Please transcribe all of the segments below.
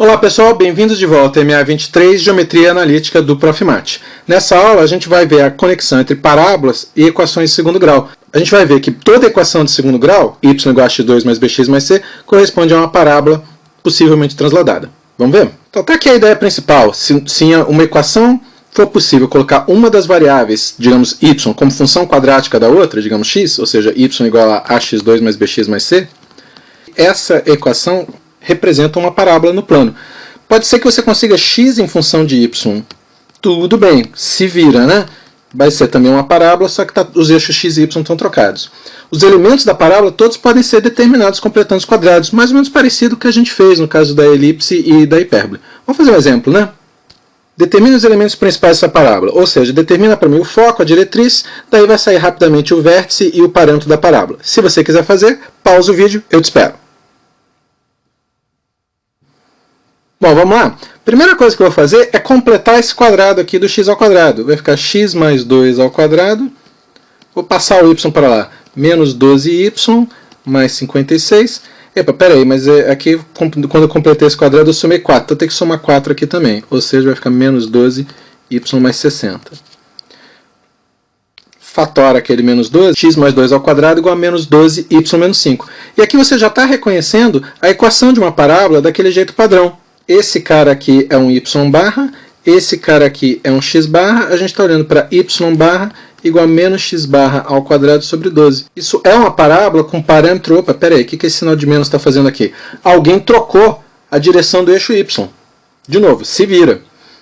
Olá pessoal, bem-vindos de volta à MA23 Geometria Analítica do Profmat. Nessa aula a gente vai ver a conexão entre parábolas e equações de segundo grau. A gente vai ver que toda equação de segundo grau, y igual a x2 mais bx mais c, corresponde a uma parábola possivelmente transladada. Vamos ver? Então tá aqui a ideia principal. Se uma equação for possível colocar uma das variáveis, digamos y, como função quadrática da outra, digamos x, ou seja, y igual a ax2 mais bx mais c, essa equação representa uma parábola no plano. Pode ser que você consiga x em função de y. Tudo bem, se vira, né? Vai ser também uma parábola, só que os eixos x e y estão trocados. Os elementos da parábola todos podem ser determinados completando os quadrados, mais ou menos parecido com o que a gente fez no caso da elipse e da hipérbole. Vamos fazer um exemplo, né? Determina os elementos principais dessa parábola, ou seja, determina para mim o foco, a diretriz, daí vai sair rapidamente o vértice e o parâmetro da parábola. Se você quiser fazer, pausa o vídeo, eu te espero. Bom, vamos lá. Primeira coisa que eu vou fazer é completar esse quadrado aqui do x ao quadrado. Vai ficar x mais 2 ao quadrado. Vou passar o y para lá. Menos 12y mais 56. Epa, peraí, mas aqui quando eu completei esse quadrado eu somei 4. Então eu tenho que somar 4 aqui também. Ou seja, vai ficar menos 12y mais 60. Fatora aquele menos 12, x mais 2 ao quadrado igual a menos 12y menos 5. E aqui você já está reconhecendo a equação de uma parábola daquele jeito padrão. Esse cara aqui é um y barra, esse cara aqui é um x barra, a gente está olhando para y barra igual a menos x barra ao quadrado sobre 12. Isso é uma parábola com parâmetro... Opa, pera aí, o que esse sinal de menos está fazendo aqui? Alguém trocou a direção do eixo y. De novo, se vira.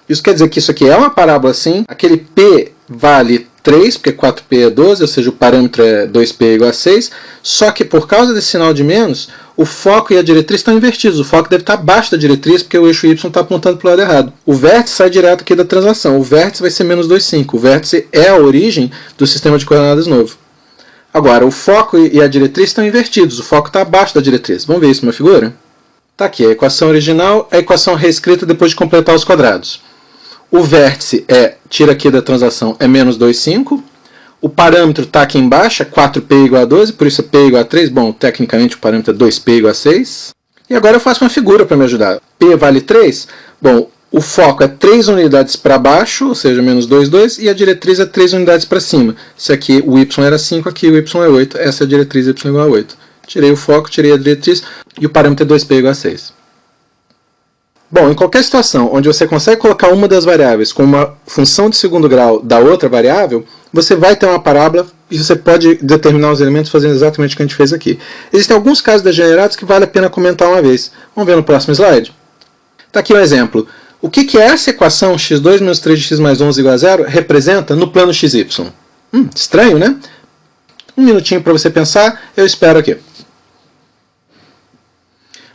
Isso quer dizer que isso aqui é uma parábola sim, aquele p vale 3, porque 4p é 12, ou seja, o parâmetro é 2p igual a 6, só que por causa desse sinal de menos, o foco e a diretriz estão invertidos. O foco deve estar abaixo da diretriz, porque o eixo y está apontando para o lado errado. O vértice sai direto aqui da translação. O vértice vai ser menos 2,5. O vértice é a origem do sistema de coordenadas novo. Agora, o foco e a diretriz estão invertidos. O foco está abaixo da diretriz. Vamos ver isso numa figura? Está aqui a equação original, a equação reescrita depois de completar os quadrados. O vértice tira aqui da translação, é menos 2,5. O parâmetro está aqui embaixo, é 4p igual a 12, por isso é p igual a 3. Bom, tecnicamente o parâmetro é 2p igual a 6. E agora eu faço uma figura para me ajudar. P vale 3. Bom, o foco é 3 unidades para baixo, ou seja, menos 2, 2, e a diretriz é 3 unidades para cima. Se aqui o y era 5, aqui o y é 8. Essa é a diretriz y igual a 8. Tirei o foco, tirei a diretriz, e o parâmetro é 2p igual a 6. Bom, em qualquer situação onde você consegue colocar uma das variáveis com uma função de segundo grau da outra variável, você vai ter uma parábola e você pode determinar os elementos fazendo exatamente o que a gente fez aqui. Existem alguns casos degenerados que vale a pena comentar uma vez. Vamos ver no próximo slide? Está aqui um exemplo. O que é essa equação x2 menos 3x mais 11 igual a 0 representa no plano xy? Estranho, né? Um minutinho para você pensar, eu espero aqui.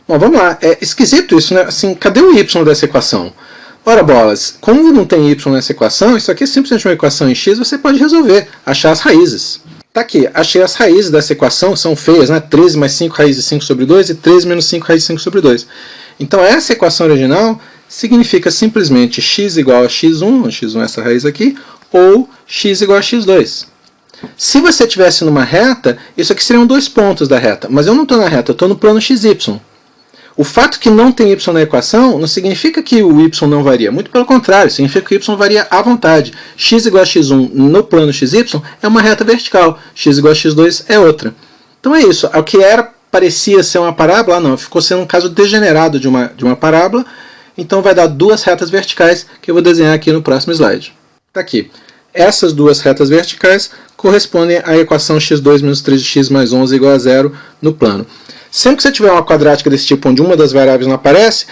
Bom, vamos lá. É esquisito isso, né? Assim, cadê o y dessa equação? Ora bolas, como não tem y nessa equação, isso aqui é simplesmente uma equação em x, você pode resolver, achar as raízes. Tá aqui, achei as raízes dessa equação, são feias, né? 13 mais 5 raiz de 5 sobre 2 e 13 menos 5 raiz de 5 sobre 2. Então essa equação original significa simplesmente x igual a x1, x1 é essa raiz aqui, ou x igual a x2. Se você estivesse numa reta, isso aqui seriam dois pontos da reta, mas eu não estou na reta, eu estou no plano xy. O fato que não tem y na equação não significa que o y não varia. Muito pelo contrário, significa que o y varia à vontade. X igual a x1 no plano xy é uma reta vertical. X igual a x2 é outra. Então é isso. O que parecia ser uma parábola, não. Ficou sendo um caso degenerado de uma parábola. Então vai dar duas retas verticais que eu vou desenhar aqui no próximo slide. Está aqui. Essas duas retas verticais correspondem à equação x2 menos 3x mais 11 igual a 0 no plano. Sempre que você tiver uma quadrática desse tipo, onde uma das variáveis não aparece,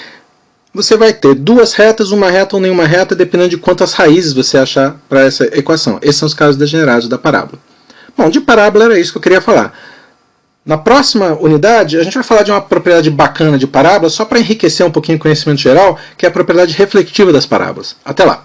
você vai ter duas retas, uma reta ou nenhuma reta, dependendo de quantas raízes você achar para essa equação. Esses são os casos degenerados da parábola. Bom, de parábola era isso que eu queria falar. Na próxima unidade, a gente vai falar de uma propriedade bacana de parábola, só para enriquecer um pouquinho o conhecimento geral, que é a propriedade reflexiva das parábolas. Até lá!